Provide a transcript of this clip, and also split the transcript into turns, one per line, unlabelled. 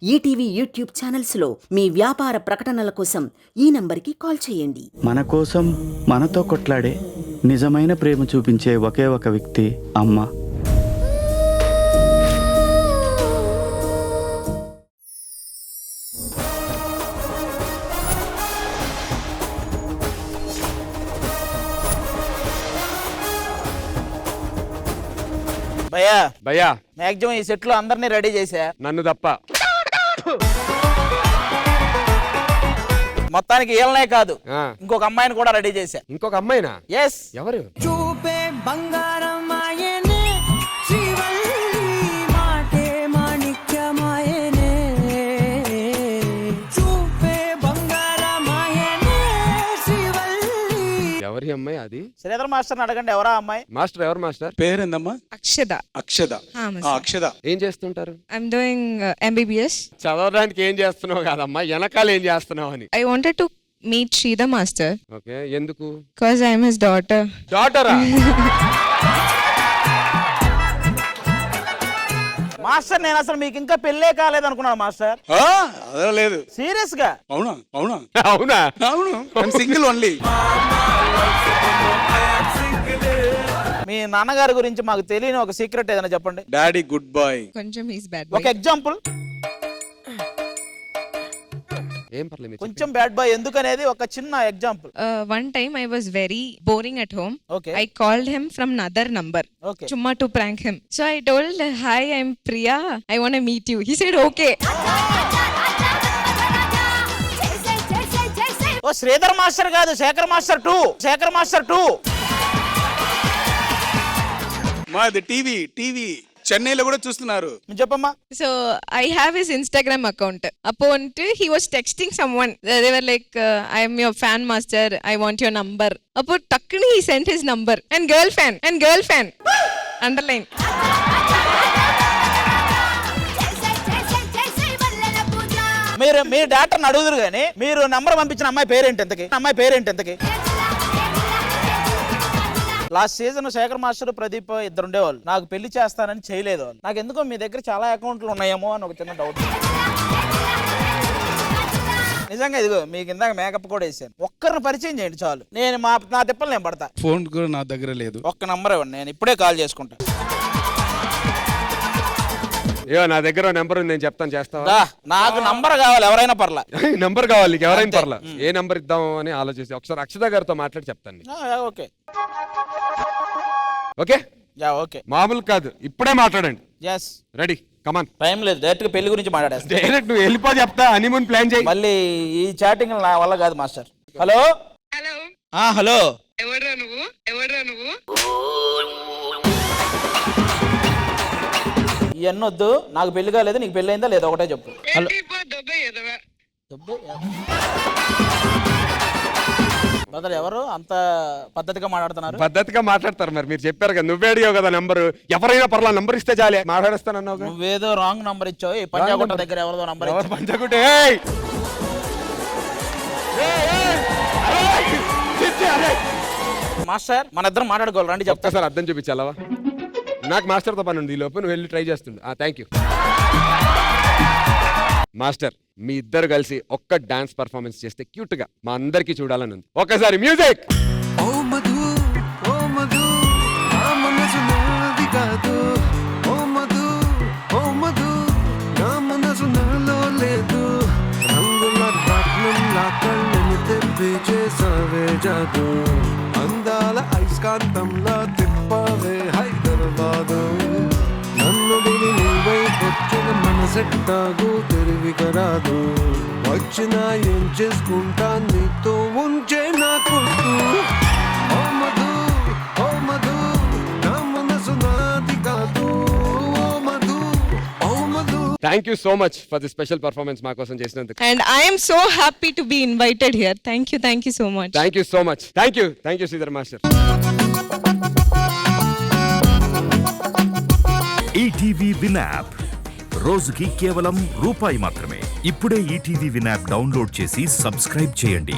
ETV YouTube ఛానల్స్లో మీ వ్యాపార ప్రకటనల కోసం ఈ నంబర్కి కాల్ చేయండి.
మన కోసం మనతో కొట్లాడే నిజమైన ప్రేమ చూపించే ఒకే ఒక వ్యక్తి అమ్మ.
భయ్యా
భయ్యా
మాక్సిమం ఈ సెట్ లో అందరినీ రెడీ చేసా,
నన్ను తప్ప.
మొత్తానికి వీళ్ళనే కాదు
ఆ,
ఇంకొక అమ్మాయిని కూడా రెడీ చేశా.
ఇంకొక అమ్మాయినా?
ఎస్,
ఎవరు?
చూపే బంగారం ఆయనే, శ్రీవల్లి మాటే మాణిక్యమాయనే. చూపే బంగారం ఆయనే, శ్రీవల్లి.
ఎవరి అమ్మాయి అది?
శ్రీధర్ మాస్టర్ అడగండి, ఎవరా అమ్మాయి?
మాస్టర్ ఎవరు మాస్టర్?
పేరేందమ్మా?
అక్షద.
అక్షద. అక్షద
ఏం చేస్తుంటారు?
I'm doing MBBS.
చదవడానికి ఏం చేస్తున్నావు కాదమ్మా, వెనకాల ఏం చేస్తున్నావు అని.
I wanted to meet Sridhar master
okay, ఎందుకు?
because I'm his daughter.
డాటరా?
మాస్టర్ నేను అసలు మీకు ఇంకా పెళ్ళే కాలేదు అనుకున్నాను మాస్టర్.
అదే లేదు.
సీరియస్ గా?
అవునా? అవునా?
అవునా?
అవును, సింగిల్ ఓన్లీ.
మీ నాన్నగారి గురించి మాకు తెలియని ఒక సీక్రెట్ ఏదైనా చెప్పండి.
Daddy good boy.
కొంచెం he's bad
ఒక
boy.
ఎగ్జాంపుల్.
ఏం పర్లేదు మీరు
కొంచెం బ్యాడ్ బాయ్ ఎందుకనేది ఒక చిన్న example.
One time I was very boring at home.
Okay.
I called him from another number.
Okay.
Chumma to prank him. So I told, hi, I'm Priya. I want to meet you. He said, okay.
ఓ Sridhar master కాదు, Shekhar master 2. Shekhar master 2.
మాది TV చెన్నైలో కూడా చూస్తున్నారు.
చెప్పమ్మా.
So I have his Instagram account. Upon he was texting someone. They were like, I am your fan master. I want your number. Upon takkini he sent his number and girl fan. Underline.
మీరు మీ డాక్టర్ని అడుగుదురు కానీ మీరు number పంపించిన అమ్మాయి పేరేంటి ఎంతకి? Last season Shekhar master Pradeep ఇద్దరు ఉండేవాళ్ళు. నాకు పెళ్లి చేస్తానని చేయలేదు వాళ్ళు. నాకు ఎందుకో మీ దగ్గర చాలా అకౌంట్లు ఉన్నాయేమో అని ఒక చిన్న డౌట్. నిజంగా ఇదిగో మీకు ఇందాక మేకప్ కూడా వేసాను. ఒక్కరిని పరిచయం చేయండి చాలు, నేను నా తిప్పలు నేను పడతా.
ఫోన్ కూడా నా దగ్గర లేదు.
ఒక్క నంబర్ ఇవ్వండి, నేను ఇప్పుడే కాల్ చేసుకుంటా.
అయ్యో నా దగ్గర నెంబర్ ఉంది, నేను చెప్తాను, చేస్తావా?
నాకు నంబర్ కావాలి, ఎవరైనా పర్లా.
నంబర్ కావాలి నీకు, ఎవరైనా పర్లా. ఏ నంబర్ ఇద్దాం అని ఆలోచిస్తే ఒకసారి అక్షత గారితో మాట్లాడి చెప్తాను.
ఓకే
ఓకే
ఓకే,
మామూలు కాదు, ఇప్పుడే మాట్లాడండి.
ఎస్,
రెడీ, కమాన్.
టైం లేదు, డైరెక్ట్ గా పెళ్లి గురించి మాట్లాడేస్తా.
డైరెక్ట్ నువ్వు వెళ్ళిపో, చెప్తా, హనీమూన్ ప్లాన్ చేయి.
మళ్ళీ ఈ చాటింగ్ నా వల్ల కాదు మాస్టర్. హలో హలో,
ఎవడ్రా నువ్వు?
ఇవన్నీ వద్దు, నాకు పెళ్లి కాలేదు, నీకు పెళ్లి అయిందా లేదా ఒకటే చెప్పు. హలో, బ్రదర్ ఎవరు అంత పద్ధతిగా మాట్లాడుతున్నారు?
పద్ధతిగా మాట్లాడతారు మరి, మీరు చెప్పారు కదా, నువ్వే అడిగావు కదా నంబర్. ఎవరైనా పర్లా, నంబర్ ఇస్తే చాలే, మాట్లాడేస్తానన్నావు.
నువ్వేదో రాంగ్ నంబర్ ఇచ్చావు. ఈ పంజాగుట్ట దగ్గర ఎవరిదో నంబర్ ఇచ్చావు.
పంచగుట్టే
మాస్టర్ మన ఇద్దరం మాట్లాడుకోవాలి, రండి చెప్తా.
ఒక్కసారి అర్థం చూపించాలవా? నాకు మాస్టర్తో పని ఉంది, ఈ లోపు నువ్వు వెళ్ళి ట్రై చేస్తుండు. Thank you master. మీ ఇద్దరు కలిసి ఒక్క డాన్స్ పర్ఫార్మెన్స్ చేస్తే క్యూట్ గా మా అందరికి చూడాలని ఉంది. ఒక్కసారి మ్యూజిక్.
ఓ మధు, ఓ మధు, నా మనసు నాది కాదు. ఓ మధు, ఓ మధు, నా మనసు నాలో లేదు. రంగుల రత్నంలా కళ్ళని తెప్పి చేసావే జాదు. అందాల ఐస్కాంతంలా తిప్పావే హైదరాబాదు. నన్ను దిని నీవైపొచ్చిన మనసెట్టాగు తెరివికరాదు. వచ్చినా ఏం చేసుకుంటా నీతో ఉంచే నాకు. ఓ మధు, ఓ మధు, నా మనసు నాది కాదు. ఓ మధు, ఓ Madhu.
Thank you so much for the special performance మా కోసం చేసినందుకు.
And I am so happy to be invited here. Thank you so much.
Thank you so much. Thank you Sridhar master.
ETV win app రోజుకి కేవలం రూపాయి మాత్రమే. ఇప్పుడే ETV win app download చేసి subscribe చేయండి.